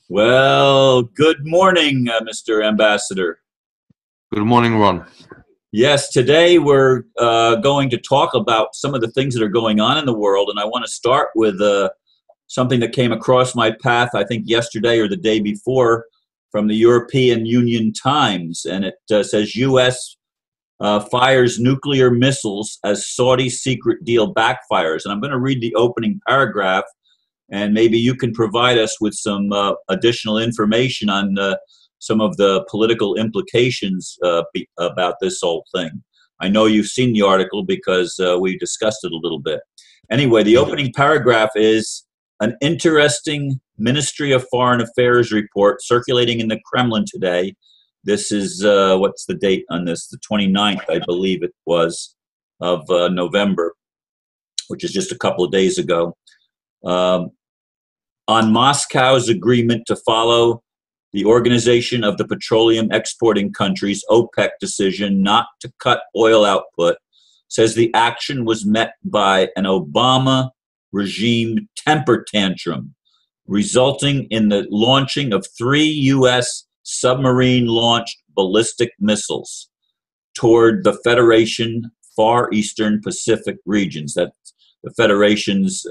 Well, good morning, Mr. Ambassador. Good morning, Ron. Yes, today we're going to talk about some of the things that are going on in the world, and I want to start with something that came across my path, I think yesterday or the day before, from the European Union Times, and it says U.S. Fires nuclear missiles as Saudi secret deal backfires. And I'm going to read the opening paragraph, and maybe you can provide us with some additional information on some of the political implications about this whole thing. I know you've seen the article because we discussed it a little bit. Anyway, the opening paragraph is an interesting Ministry of Foreign Affairs report circulating in the Kremlin today. This is, what's the date on this? The 29th, I believe it was, of November, which is just a couple of days ago. On Moscow's agreement to follow the Organization of the Petroleum Exporting Countries, OPEC, decision not to cut oil output, says the action was met by an Obama regime temper tantrum, resulting in the launching of 3 U.S. submarine-launched ballistic missiles toward the Federation Far Eastern Pacific regions. That the Federations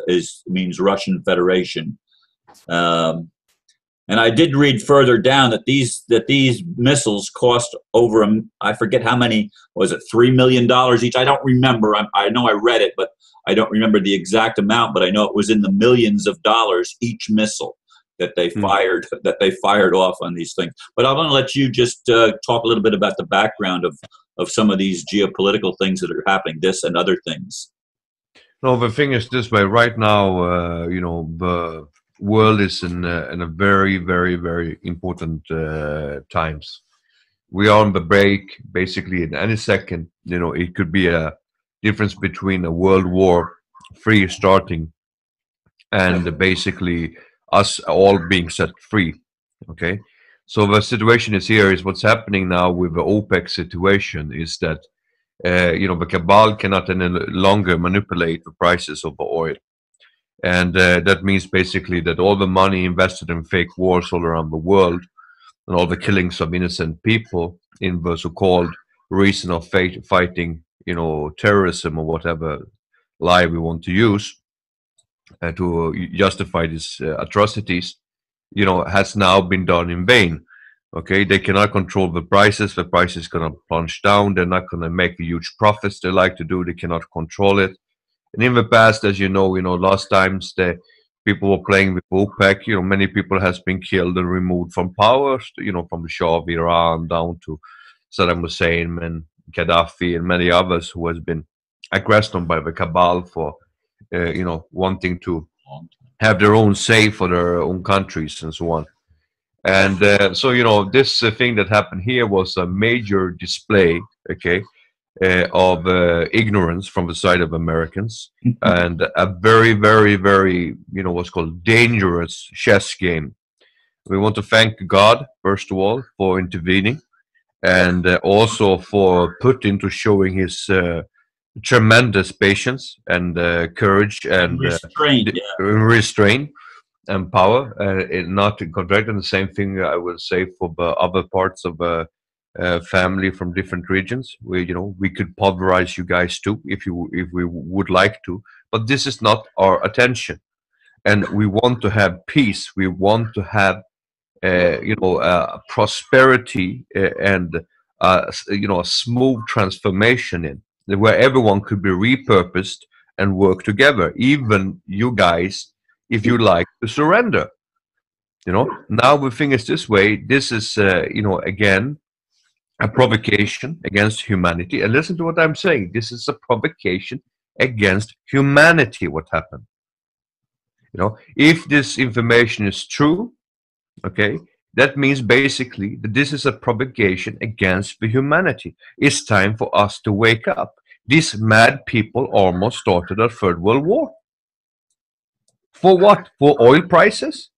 means Russian Federation. And I did read further down that these missiles cost over I forget how many, was it $3 million each? I don't remember. I know I read it, but I don't remember the exact amount. But I know it was in the millions of dollars each missile that they fired off on these things. But I'm going to let you just talk a little bit about the background of some of these geopolitical things that are happening, this and other things. No, the thing is this way. Right now, the world is in a very, very, very important times. We are on the break, basically, in any second. It could be a difference between a World War III starting and basically us all being set free. Okay, so the situation is what's happening now with the OPEC situation is that the cabal cannot any longer manipulate the prices of the oil. And that means basically that all the money invested in fake wars all around the world and all the killings of innocent people in the so-called reason of fighting, terrorism or whatever lie we want to use to justify these atrocities, has now been done in vain. Okay, they cannot control the prices. The price is going to plunge down. They're not going to make the huge profits they like to do. They cannot control it. And in the past, as you know, last times the people were playing with OPEC. Many people has been killed and removed from power. From the Shah of Iran down to Saddam Hussein and Gaddafi and many others who has been aggressed on by the cabal for, wanting to have their own say for their own countries and so on. And so this thing that happened here was a major display. Okay. Of ignorance from the side of Americans and a very, very, very, what's called dangerous chess game. We want to thank God, first of all, for intervening and also for Putin to showing his tremendous patience and courage and restraint and power, not to contract. And the same thing I will say for the other parts of family from different regions where we could pulverize you guys too if we would like to, but this is not our attention, and we want to have peace. We want to have prosperity and a smooth transformation in where everyone could be repurposed and work together, even you guys, if you like to surrender. Now the thing is this way. This is again a provocation against humanity. And listen to what I'm saying. This is a provocation against humanity, what happened. If this information is true, okay, that means basically that this is a provocation against the humanity. It's time for us to wake up. These mad people almost started a third world war. For what? For oil prices?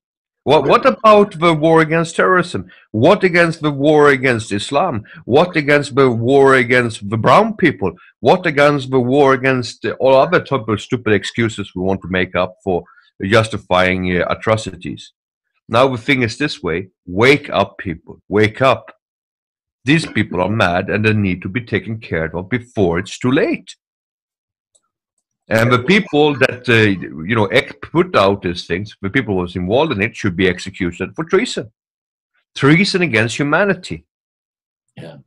What about the war against terrorism? What against the war against Islam? What against the war against the brown people? What against the war against all other type of stupid excuses we want to make up for justifying atrocities? Now the thing is this way: wake up, people, wake up. These people are mad, and they need to be taken care of before it's too late. And the people that put out these things, the people who was involved in it, should be executed for treason, treason against humanity. Yeah.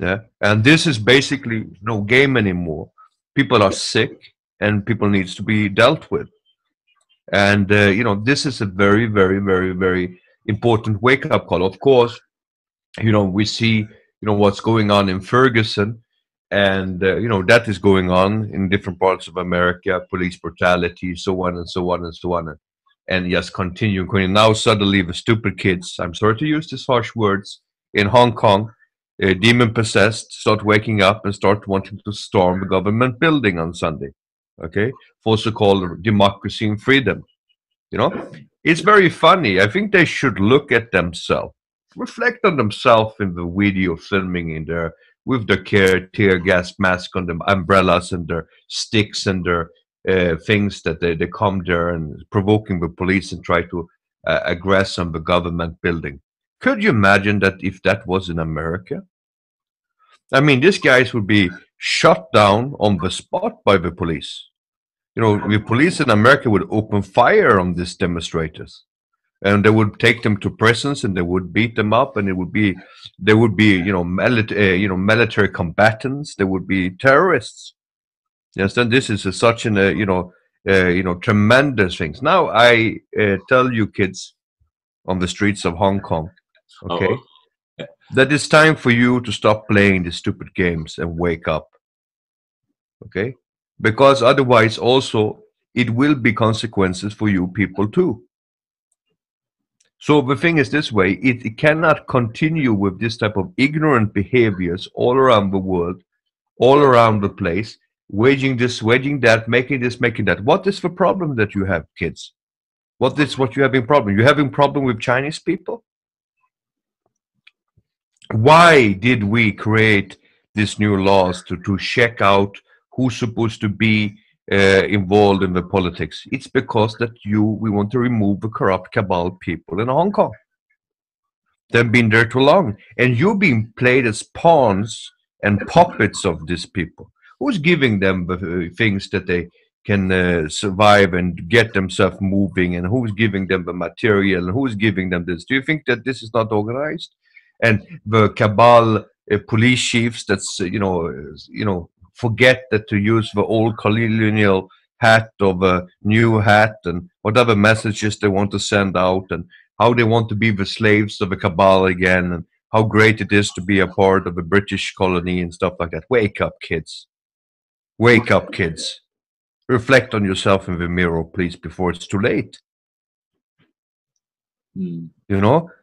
Yeah, and this is basically no game anymore. People are sick, and people needs to be dealt with. And this is a very, very, very, very important wake-up call. Of course, we see what's going on in Ferguson, and that is going on in different parts of America, police brutality, so on and so on and so on, and yes, continuing. Now suddenly the stupid kids, I'm sorry to use these harsh words, in Hong Kong, demon possessed, start waking up and start wanting to storm the government building on Sunday, okay, for so-called democracy and freedom. It's very funny. I think they should look at themselves, reflect on themselves in the video filming in there with their tear gas mask on them, umbrellas and their sticks and their things that they come there and provoking the police and try to aggress on the government building. Could you imagine that if that was in America? I mean, these guys would be shot down on the spot by the police. The police in America would open fire on these demonstrators, and they would take them to prisons, and they would beat them up, and there would be military combatants, there would be terrorists. Yes, and this is such an tremendous things. Now I tell you kids on the streets of Hong Kong, okay, that it's time for you to stop playing these stupid games and wake up, okay. Because otherwise also it will be consequences for you people too. So the thing is this way, it cannot continue with this type of ignorant behaviors all around the world, all around the place, waging this, waging that, making this, making that. What is the problem that you have, kids? What you having problem? You having problem with Chinese people? Why did we create these new laws to check out who's supposed to be involved in the politics? It's because that we want to remove the corrupt cabal people in Hong Kong. They've been there too long, and you're being played as pawns and puppets of these people. Who's giving them the things that they can survive and get themselves moving, and who's giving them the material, and who's giving them this? Do you think that this is not organized? And the cabal police chiefs that's forget that to use the old colonial hat of a new hat, and whatever messages they want to send out, and how they want to be the slaves of the cabal again, and how great it is to be a part of a British colony and stuff like that. Wake up, kids. Wake up, kids. Reflect on yourself in the mirror, please, before it's too late.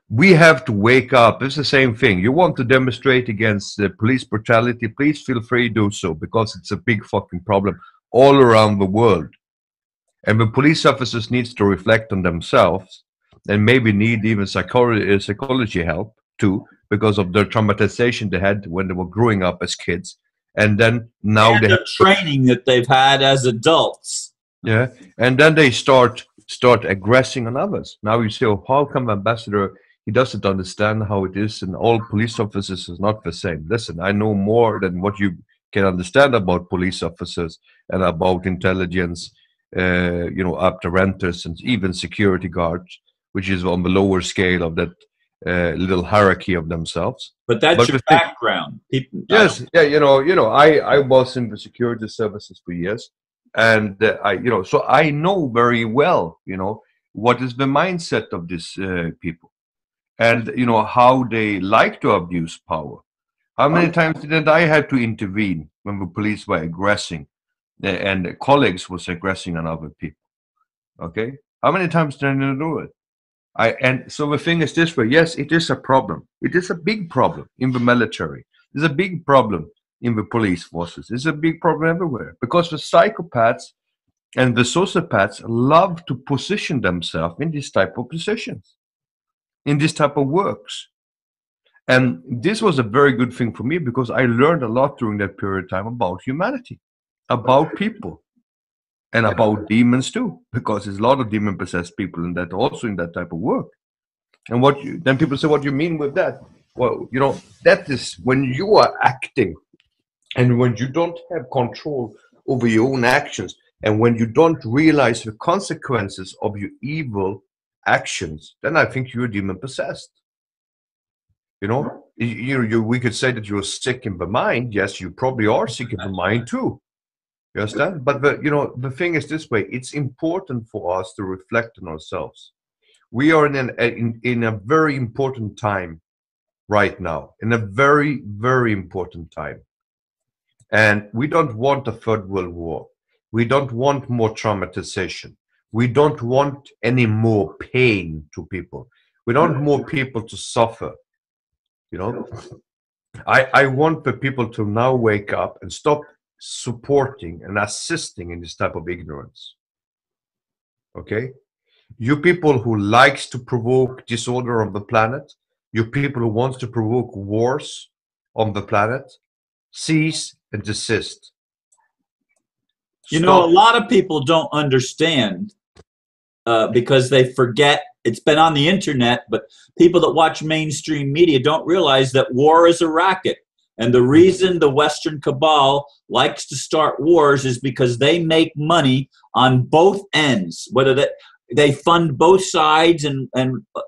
We have to wake up. It's the same thing. You want to demonstrate against police brutality, please feel free to do so, because it's a big fucking problem all around the world. And the police officers needs to reflect on themselves, and maybe need even psychology help too, because of the traumatization they had when they were growing up as kids. And then now and they the training that they've had as adults. Yeah, and then they start aggressing on others. Now you say, oh, how come ambassador, he doesn't understand how it is, and all police officers is not the same. Listen, I know more than what you can understand about police officers and about intelligence, apparatus, and even security guards, which is on the lower scale of that little hierarchy of themselves. But that's your background. Yes, yeah, I was in the security services for years. And so I know very well, what is the mindset of these people, and how they like to abuse power. How many times did I have to intervene when the police were aggressing, and colleagues was aggressing on other people? Okay, how many times did I do it? And so the thing is this way. Yes, it is a problem. It is a big problem in the military. It's a big problem in the police forces. It's a big problem everywhere, because the psychopaths and the sociopaths love to position themselves in this type of positions, in this type of works. And this was a very good thing for me, because I learned a lot during that period of time about humanity, about people, and about demons too, because there's a lot of demon possessed people in that, also in that type of work. And then people say, what do you mean with that? Well, that is when you are acting and when you don't have control over your own actions and when you don't realize the consequences of your evil actions, then I think you're demon possessed. We could say that you're sick in the mind. Yes, you probably are sick in the mind too. You understand? But the thing is this way: it's important for us to reflect on ourselves. We are in a very important time right now, in a very, very important time. And we don't want a third world war. We don't want more traumatization. We don't want any more pain to people. We don't want more people to suffer. I want the people to now wake up and stop supporting and assisting in this type of ignorance. Okay? You people who likes to provoke disorder on the planet, you people who wants to provoke wars on the planet, cease and desist. A lot of people don't understand because they forget. It's been on the internet, but people that watch mainstream media don't realize that war is a racket. And the reason the Western Cabal likes to start wars is because they make money on both ends, whether they fund both sides, and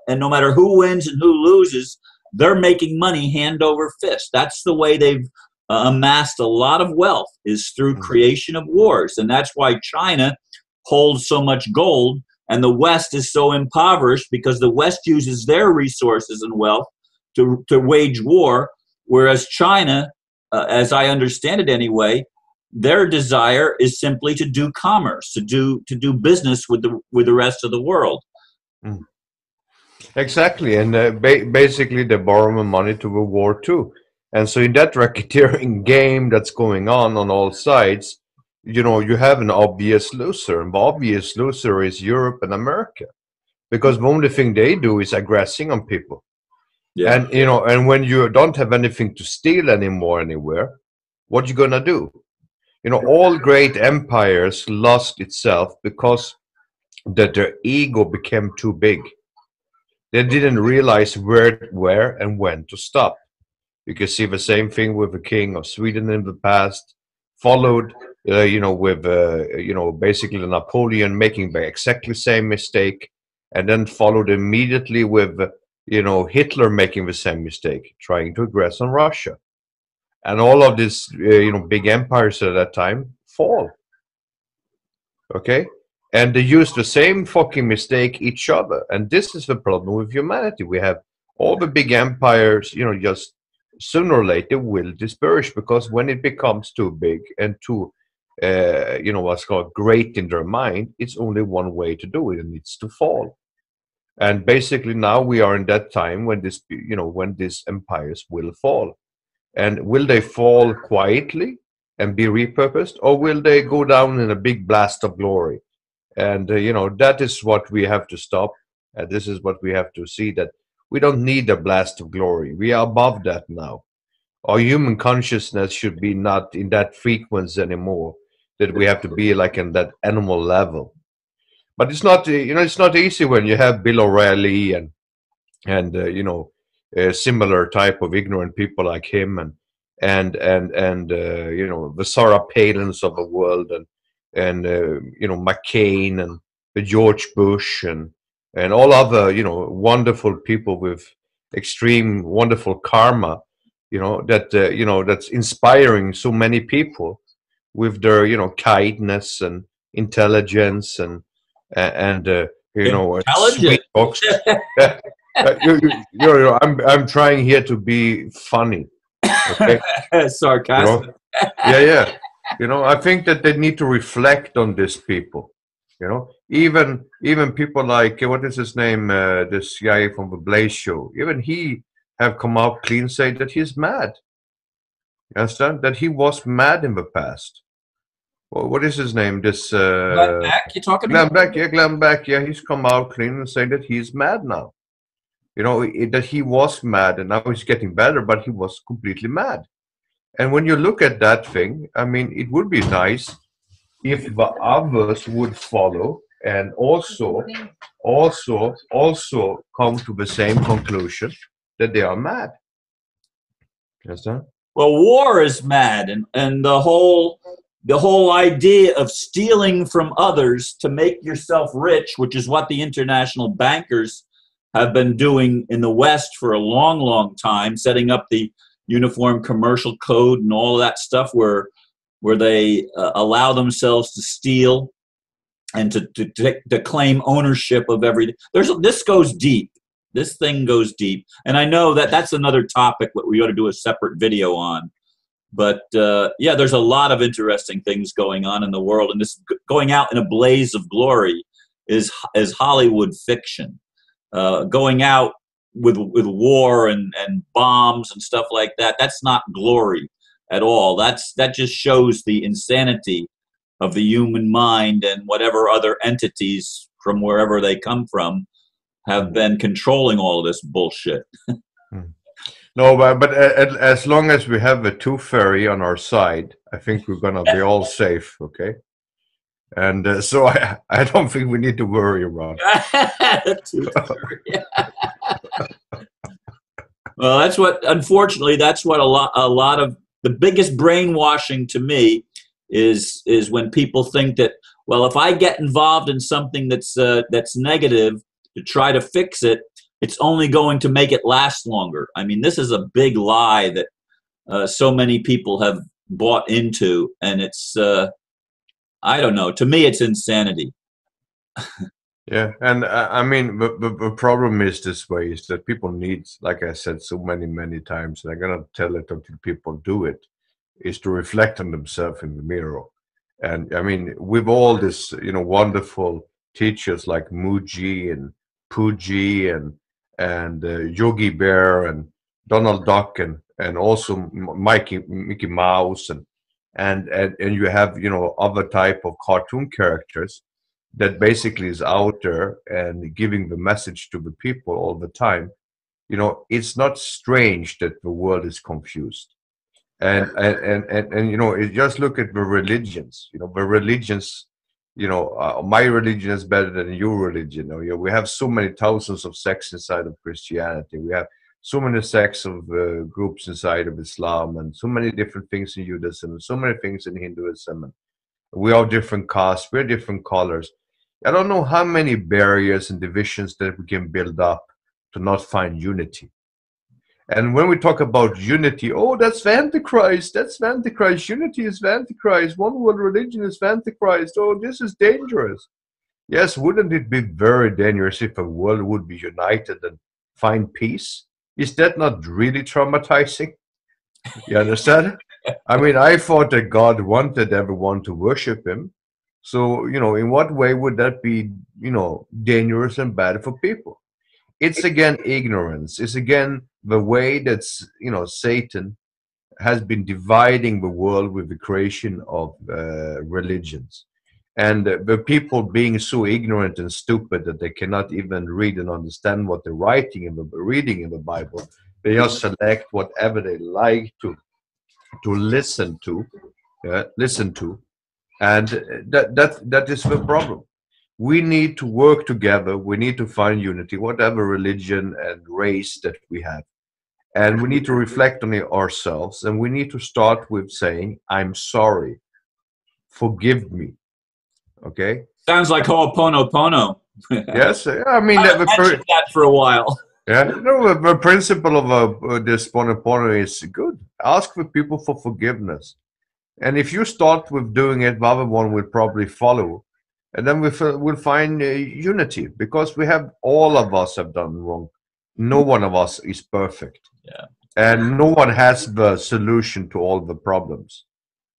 no matter who wins and who loses, they're making money hand over fist. That's the way they've amassed a lot of wealth, is through creation of wars. And that's why China holds so much gold and the West is so impoverished, because the West uses their resources and wealth to wage war, whereas China, as I understand it anyway, their desire is simply to do commerce, to do business with the rest of the world. Exactly, and basically they borrow money to the war too. And so in that racketeering game that's going on all sides, you have an obvious loser, and the obvious loser is Europe and America, because the only thing they do is aggressing on people. Yeah. And and when you don't have anything to steal anymore anywhere, what you gonna do? All great empires lost itself because that their ego became too big. They didn't realize where and when to stop. You can see the same thing with the king of Sweden in the past, followed, with, basically Napoleon making the exactly same mistake, and then followed immediately with, Hitler making the same mistake, trying to aggress on Russia. And all of these, big empires at that time fall. Okay? And they use the same fucking mistake each other. And this is the problem with humanity. We have all the big empires, just sooner or later will disperse, because when it becomes too big and too, what's called great in their mind, it's only one way to do it, and it's to fall. And basically now we are in that time when when these empires will fall. And will they fall quietly and be repurposed, or will they go down in a big blast of glory? And, that is what we have to stop. And this is what we have to see, that we don't need a blast of glory. We are above that now. Our human consciousness should be not in that frequency anymore, that we have to be like in that animal level. But it's not, it's not easy when you have Bill O'Reilly and a similar type of ignorant people like him and the Sarah Palins of the world and McCain and the George Bush and all other wonderful people with extreme wonderful karma, that's inspiring so many people with their kindness and intelligence and sweet talks. I'm trying here to be funny. Okay? Sarcastic. Yeah. I think that they need to reflect on these people. Even people like, what is his name? This guy from the Blaze Show. Even he have come out clean, say that he's mad. You understand? That he was mad in the past. Well, what is his name? This Glenn Beck, you talking Glenn about? Beck, yeah, Glenn Beck. Yeah, he's come out clean and saying that he's mad now. That he was mad and now he's getting better, but he was completely mad. And when you look at that thing, I mean, it would be nice if the others would follow and also come to the same conclusion that they are mad. Understand? Well, war is mad, and the whole idea of stealing from others to make yourself rich, which is what the international bankers have been doing in the West for a long, long time, setting up the Uniform Commercial Code and all of that stuff, where they allow themselves to steal and to claim ownership of everything. This goes deep. This thing goes deep, and I know that that's another topic that we ought to do a separate video on. But yeah, there's a lot of interesting things going on in the world, and this going out in a blaze of glory is Hollywood fiction. Going out with war and bombs and stuff like that, that's not glory at all. That just shows the insanity of the human mind, and whatever other entities from wherever they come from have been controlling all this bullshit. No, but as long as we have the tooth fairy on our side, I think we're gonna be all safe, okay? And so I don't think we need to worry about it. Tooth fairy. Well, unfortunately, that's what a lot of the biggest brainwashing to me is when people think that, well, if I get involved in something that's negative to try to fix it, it's only going to make it last longer. I mean, this is a big lie that so many people have bought into, and it's I don't know. To me, it's insanity. Yeah, and I mean, the problem is this way, is that people need, like I said so many times, and I'm gonna tell it until people do it, is to reflect on themselves in the mirror. And I mean, with all this, wonderful teachers like Muji and Puji and Yogi Bear and Donald Duck and also Mickey Mouse and you have other type of cartoon characters that basically is out there and giving the message to the people all the time. It's not strange that the world is confused. And just look at the religions. The religions. My religion is better than your religion. We have so many thousands of sects inside of Christianity. We have so many sects of groups inside of Islam, and so many different things in Judaism, and so many things in Hinduism. And we are different castes. We're different colors. I don't know how many barriers and divisions that we can build up to not find unity. And when we talk about unity, oh, that's the Antichrist. That's the Antichrist. Unity is the Antichrist. One world religion is the Antichrist. Oh, this is dangerous. Yes, wouldn't it be very dangerous if a world would be united and find peace? Is that not really traumatizing? You understand? I mean, I thought that God wanted everyone to worship him. So, in what way would that be, dangerous and bad for people? It's again ignorance. It's again the way that Satan has been dividing the world with the creation of religions, and the people being so ignorant and stupid that they cannot even read and understand what they're reading in the Bible. They just select whatever they like to listen to, and that is the problem. We need to work together. We need to find unity, whatever religion and race that we have. And we need to reflect on it ourselves. And we need to start with saying, I'm sorry. Forgive me. Okay? Sounds like Ho'oponopono. Yes. I mean, I mentioned that for a while. Yeah. No, the principle of this Ho'oponopono is good. Ask for people for forgiveness. And if you start with doing it, the other one will probably follow. And then we'll find unity, because all of us have done wrong. No one of us is perfect. Yeah. And no one has the solution to all the problems.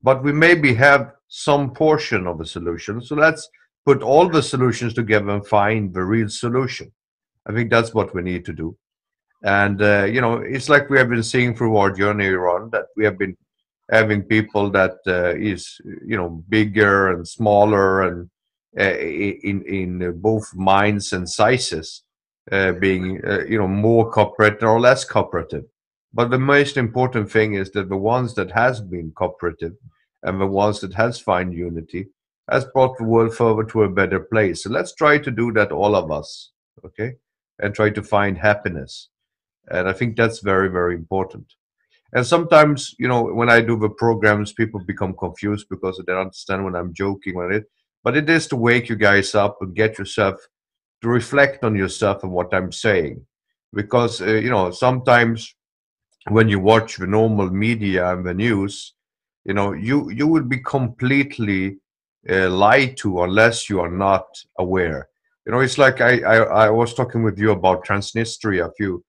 But we maybe have some portion of the solution. So let's put all the solutions together and find the real solution. I think that's what we need to do. And, it's like we have been seeing through our journey, Ron, that we have been having people that is, bigger and smaller and in both minds and sizes, being more cooperative or less cooperative. But the most important thing is that the ones that has been cooperative and the ones that has find unity has brought the world forward to a better place. So let's try to do that, all of us, okay? And try to find happiness. And I think that's very, very important. And sometimes, you know, when I do the programs, people become confused because they don't understand when I'm joking with it. But it is to wake you guys up and get yourself to reflect on yourself and what I'm saying. Because, you know, sometimes when you watch the normal media and the news, you know, you will be completely lied to unless you are not aware. You know, it's like I was talking with you about Transnistria a few,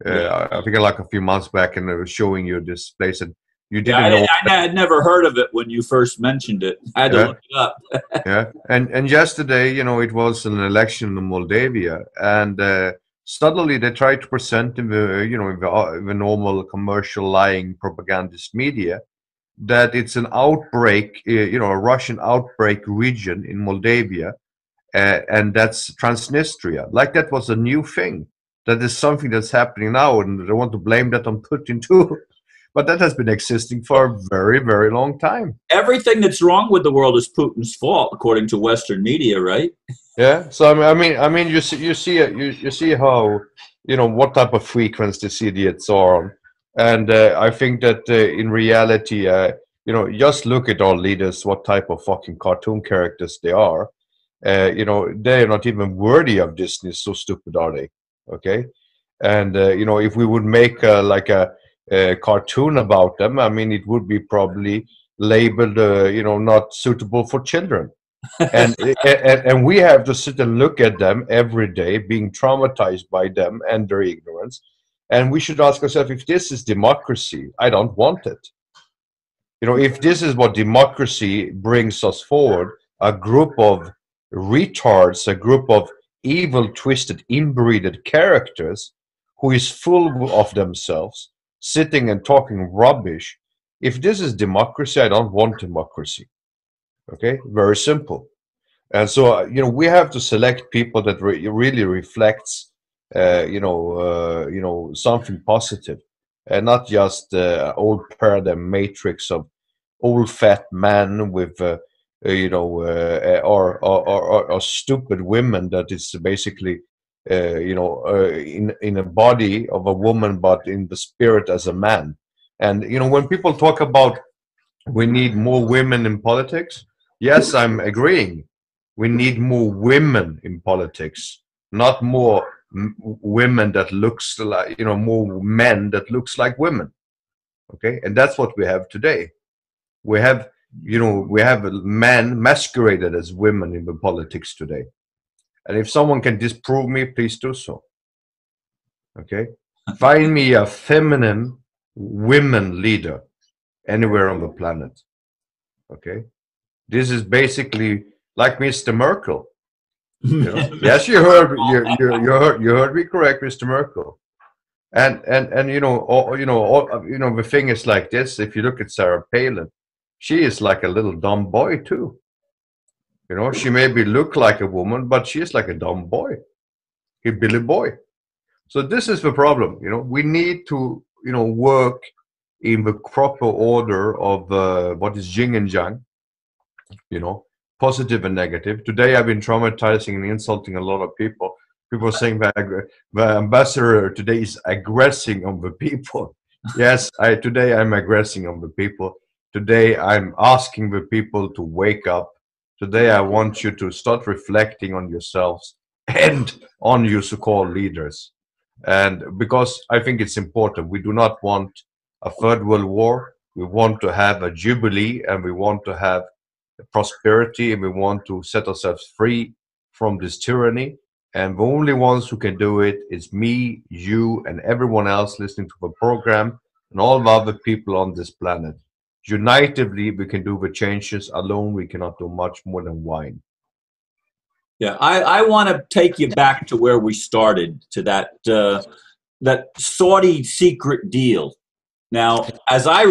Yeah. I think like a few months back, and I was showing you this place, and you Yeah, didn't know. I had never heard of it when you first mentioned it. I had to Yeah, look it up. yeah. And yesterday, you know, it was an election in Moldavia, and suddenly they tried to present in the, you know, in the normal commercial lying propagandist media that it's an outbreak, you know, a Russian outbreak region in Moldavia, and that's Transnistria. Like that was a new thing. That is something that's happening now, and they want to blame that on Putin too. But that has been existing for a very, very long time. Everything that's wrong with the world is Putin's fault, according to Western media, right? Yeah. So I mean, you see how, you know, what type of frequency these idiots are on, and I think that in reality, you know, just look at our leaders, what type of fucking cartoon characters they are. You know, they're not even worthy of Disney. So stupid are they? Okay. And you know, if we would make like a cartoon about them, I mean, it would be probably labeled, you know, not suitable for children. And we have to sit and look at them every day, being traumatized by them and their ignorance. And we should ask ourselves, if this is democracy, I don't want it. You know, if this is what democracy brings us forward, a group of retards, a group of evil, twisted, inbreeded characters who is full of themselves, sitting and talking rubbish. If this is democracy, I don't want democracy. Okay, very simple. And so, you know, we have to select people that really reflects, you know, something positive, and not just old paradigm matrix of old fat man with, or stupid women that is basically, in a body of a woman, but in the spirit as a man. And you know, when people talk about we need more women in politics, yes, I'm agreeing. We need more women in politics, not more women that looks like, you know, more men that looks like women. Okay, and that's what we have today. We have, you know, we have men masqueraded as women in the politics today. And if someone can disprove me, please do so. Okay, find me a feminine women leader anywhere on the planet. Okay, this is basically like Mr. Merkel. You know? Yes, you heard me correct, Mr. Merkel. And you know, the thing is like this. If you look at Sarah Palin, she is like a little dumb boy too. You know, she maybe look like a woman, but she is like a dumb boy, a Billy boy. So this is the problem. You know, we need to, you know, work in the proper order of what is yin and yang. You know, positive and negative. Today I've been traumatizing and insulting a lot of people. People are saying that the ambassador today is aggressing on the people. Yes, today I'm aggressing on the people. Today I'm asking the people to wake up. Today I want you to start reflecting on yourselves and on your so-called leaders. And because I think it's important, we do not want a third world war. We want to have a jubilee, and we want to have prosperity, and we want to set ourselves free from this tyranny. And the only ones who can do it is me, you, and everyone else listening to the program, and all the other people on this planet. Unitedly, we can do the changes. Alone, we cannot do much more than whine. Yeah, I want to take you back to where we started, to that Saudi secret deal. Now, as I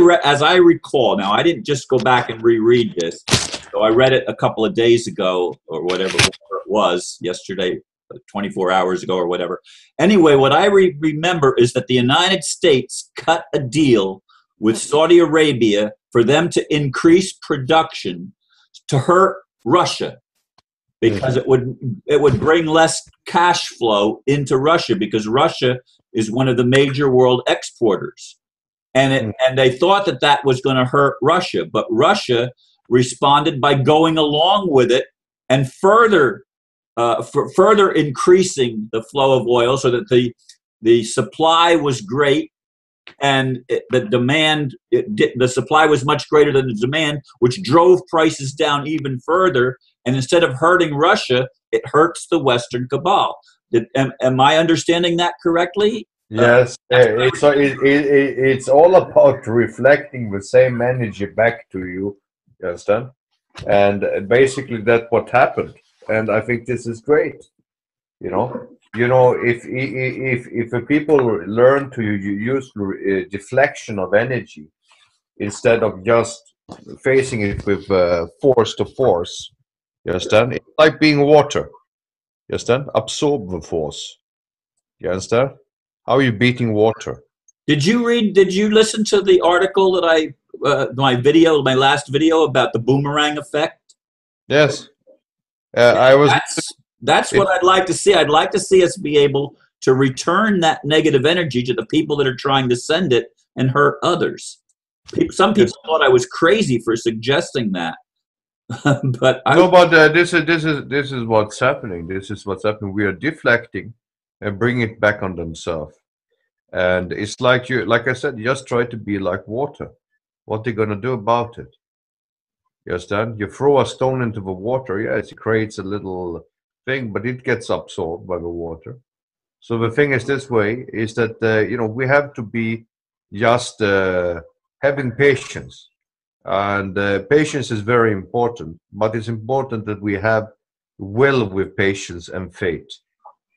recall, now I didn't just go back and reread this. So I read it a couple of days ago, or whatever it was, yesterday, 24 hours ago, or whatever. Anyway, what I remember is that the United States cut a deal with Saudi Arabia for them to increase production to hurt Russia, because it would bring less cash flow into Russia, because Russia is one of the major world exporters, and they thought that that was going to hurt Russia, but Russia responded by going along with it and further increasing the flow of oil, so that the supply was great, and the supply was much greater than the demand, which drove prices down even further. And instead of hurting Russia, it hurts the Western Cabal. Am I understanding that correctly? Yes, it's all about reflecting the same energy back to you. You understand? And basically, that's what happened. And I think this is great. If the people learn to use deflection of energy instead of just facing it with force to force, you understand? It's like being water. You understand? Absorb the force. You understand? How are you beating water? Did you listen to the article that my last video about the boomerang effect? Yes. I was. That's what I'd like to see. I'd like to see us be able to return that negative energy to the people that are trying to send it and hurt others. Some people thought I was crazy for suggesting that. But this is what's happening. This is what's happening. We are deflecting and bring it back on themselves. And it's like I said, you just try to be like water. What they're gonna do about it? You understand? You throw a stone into the water, yes, it creates a little thing, but it gets absorbed by the water. So the thing is this way, is that we have to be just having patience. And patience is very important, but it's important that we have will with patience and faith.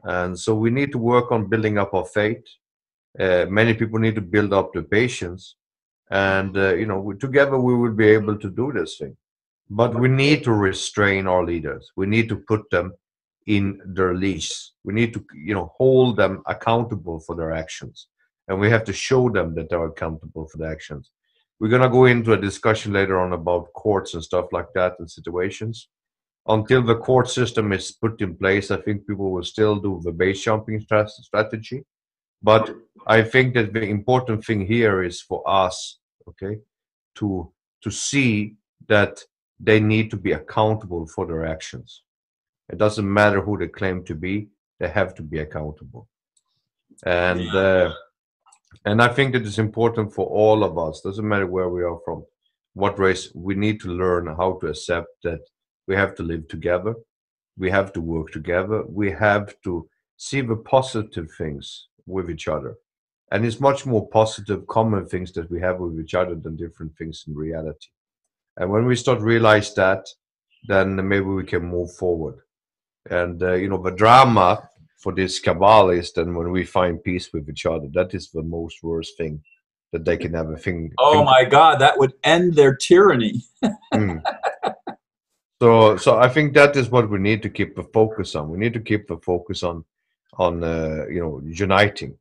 And so we need to work on building up our faith. Many people need to build up the patience, and together we will be able to do this thing. But we need to restrain our leaders. We need to put them in their leash. We need to hold them accountable for their actions, and we have to show them that they're accountable for their actions. We're going to go into a discussion later on about courts and stuff like that and situations. Until the court system is put in place, I think people will still do the base jumping strategy. But I think that the important thing here is for us, okay, to see that they need to be accountable for their actions. It doesn't matter who they claim to be; they have to be accountable. And I think that it's important for all of us. Doesn't matter where we are from, what race. We need to learn how to accept that we have to live together. We have to work together. We have to see the positive things with each other. And it's much more positive, common things that we have with each other than different things in reality. And when we start realize that, then maybe we can move forward. And the drama for this cabal is then when we find peace with each other. That is the most worst thing that they can ever think. Oh my God, that would end their tyranny. So I think that is what we need to keep the focus on. We need to keep the focus on uniting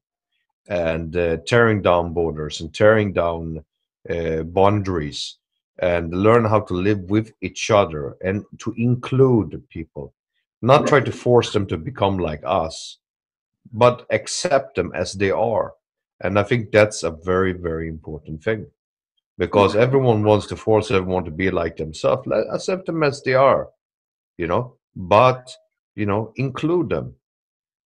and tearing down borders and tearing down boundaries, and learn how to live with each other and to include people, not try to force them to become like us, but accept them as they are. And I think that's a very, very important thing, because everyone wants to force everyone to be like themselves. Accept them as they are, but include them.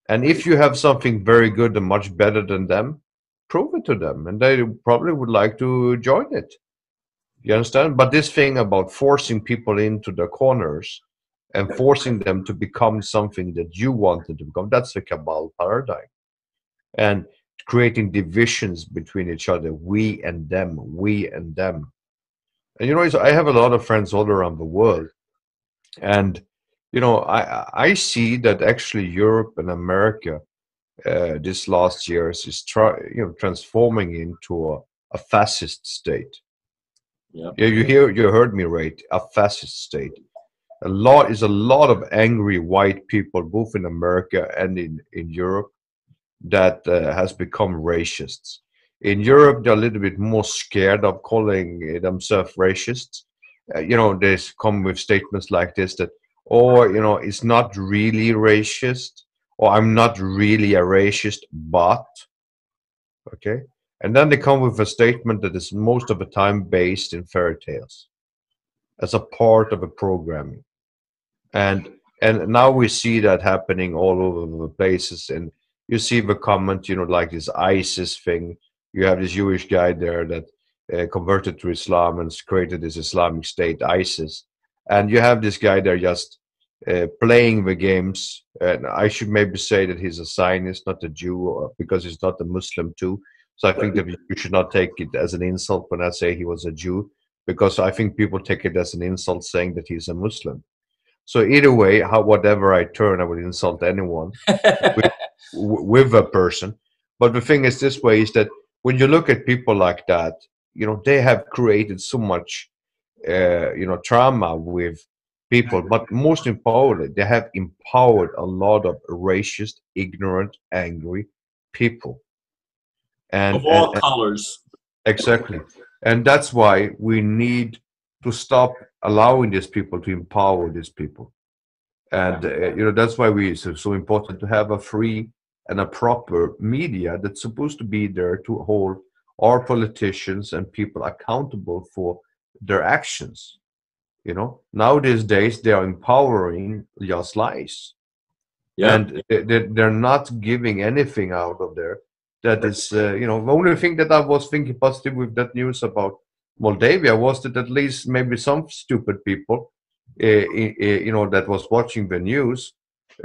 And if you have something very good and much better than them, prove it to them, and they probably would like to join it. You understand? But this thing about forcing people into the corners and forcing them to become something that you wanted to become, that's the cabal paradigm. And creating divisions between each other, we and them, we and them. And I have a lot of friends all around the world, and I see that actually Europe and America this last years is transforming into a fascist state. Yeah, you heard me right, a fascist state. A lot of angry white people, both in America and in Europe, that has become racists. In Europe, they're a little bit more scared of calling themselves racists, they come with statements like this that, or it's not really racist, or I'm not really a racist, but okay. And then they come with a statement that is most of the time based in fairy tales as a part of a programming. And now we see that happening all over the places. And you see the comment, like this ISIS thing. You have this Jewish guy there that converted to Islam and created this Islamic State, ISIS. And you have this guy there just playing the games. And I should maybe say that he's a Zionist, not a Jew, because he's not a Muslim too. So I think that you should not take it as an insult when I say he was a Jew, because I think people take it as an insult saying that he's a Muslim. So either way, whatever I turn, I would insult anyone with a person. But the thing is this way, is that when you look at people like that, they have created so much, trauma with people. But most importantly, they have empowered a lot of racist, ignorant, angry people. Of all colors. Exactly. And that's why we need to stop allowing these people to empower these people. And that's why it's so important to have a free and a proper media that's supposed to be there to hold our politicians and people accountable for their actions. Nowadays days they are empowering just lies. Yeah. And they're not giving anything out of there. That is, the only thing that I was thinking positive with that news about Moldavia was that at least maybe some stupid people, that was watching the news,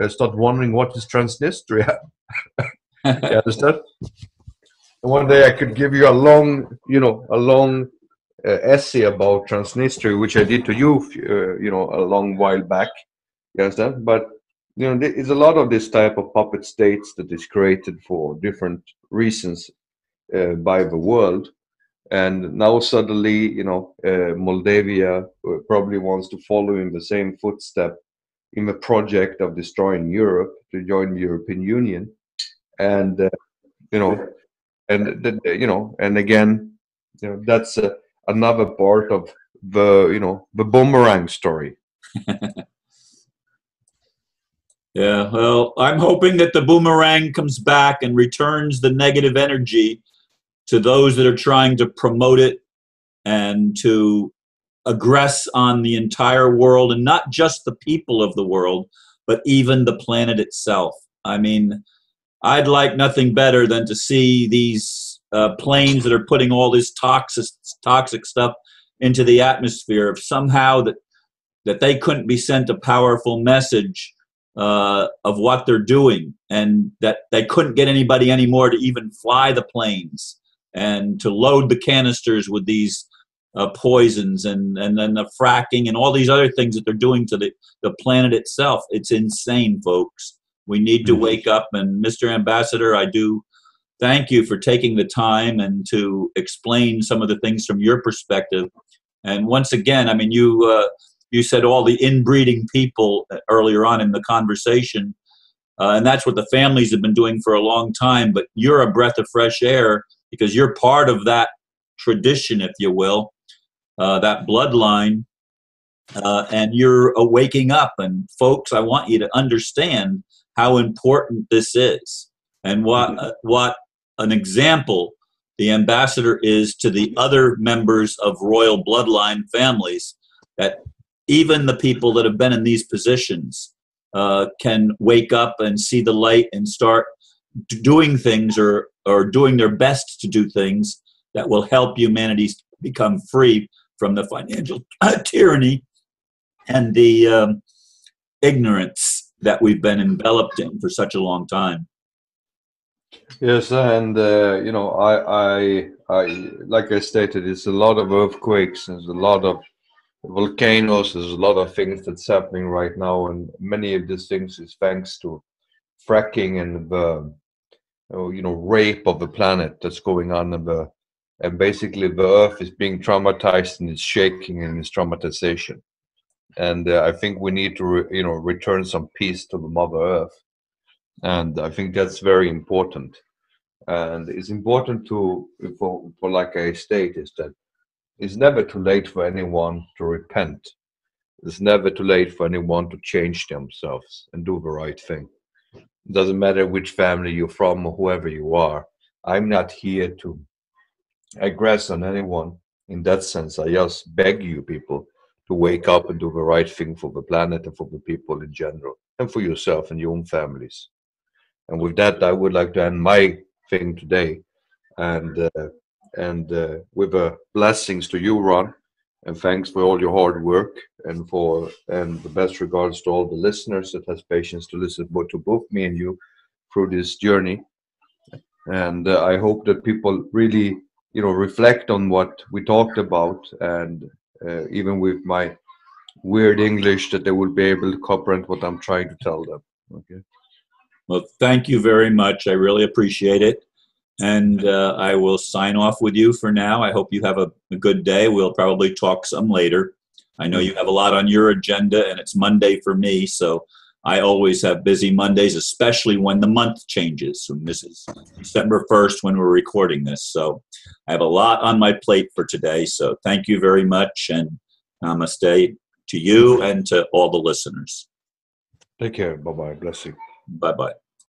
start wondering what is Transnistria. You understand? And one day I could give you a long essay about Transnistria, which I did to you, a long while back. You understand? But there is a lot of this type of puppet states that is created for different reasons by the world. And now suddenly, Moldavia probably wants to follow in the same footstep in the project of destroying Europe to join the European Union. And, and again, that's another part of the Boomerang story. Yeah, well, I'm hoping that the boomerang comes back and returns the negative energy to those that are trying to promote it and to aggress on the entire world, and not just the people of the world, but even the planet itself. I mean, I'd like nothing better than to see these planes that are putting all this toxic stuff into the atmosphere, if somehow that they couldn't be sent a powerful message of what they're doing, and that they couldn't get anybody anymore to even fly the planes and to load the canisters with these poisons, and then the fracking and all these other things that they're doing to the planet itself. It's insane, folks. We need to wake up. And Mr. Ambassador, I do thank you for taking the time and to explain some of the things from your perspective. And once again, I mean, you said all the inbreeding people earlier on in the conversation, and that's what the families have been doing for a long time. But you're a breath of fresh air because you're part of that tradition, if you will, that bloodline, and you're waking up. And folks, I want you to understand how important this is, and what an example the ambassador is to the other members of royal bloodline families, that even the people that have been in these positions can wake up and see the light and start doing things, or doing their best to do things that will help humanity become free from the financial tyranny and the ignorance that we've been enveloped in for such a long time. Yes, and I like I stated, it's a lot of earthquakes, there's a lot of volcanoes, there's a lot of things that's happening right now, and many of these things is thanks to fracking and the rape of the planet that's going on, and basically the earth is being traumatized and it's shaking in its traumatization. And I think we need to return some peace to the Mother Earth, and I think that's very important. And it's important for like I state, is that It's never too late for anyone to repent. It's never too late for anyone to change themselves and do the right thing. It doesn't matter which family you're from or whoever you are. I'm not here to aggress on anyone in that sense. I just beg you people to wake up and do the right thing for the planet and for the people in general, and for yourself and your own families. And with that, I would like to end my thing today, and with blessings to you, Ron, and thanks for all your hard work, and the best regards to all the listeners that has patience to listen to both me and you through this journey. And I hope that people really, reflect on what we talked about, and even with my weird English, that they will be able to comprehend what I'm trying to tell them. Okay. Well, thank you very much. I really appreciate it. And I will sign off with you for now. I hope you have a good day. We'll probably talk some later. I know you have a lot on your agenda, and it's Monday for me, so I always have busy Mondays, especially when the month changes. And this is December 1st when we're recording this. So I have a lot on my plate for today. So thank you very much, and namaste to you and to all the listeners. Take care. Bye-bye. Blessing. Bye-bye.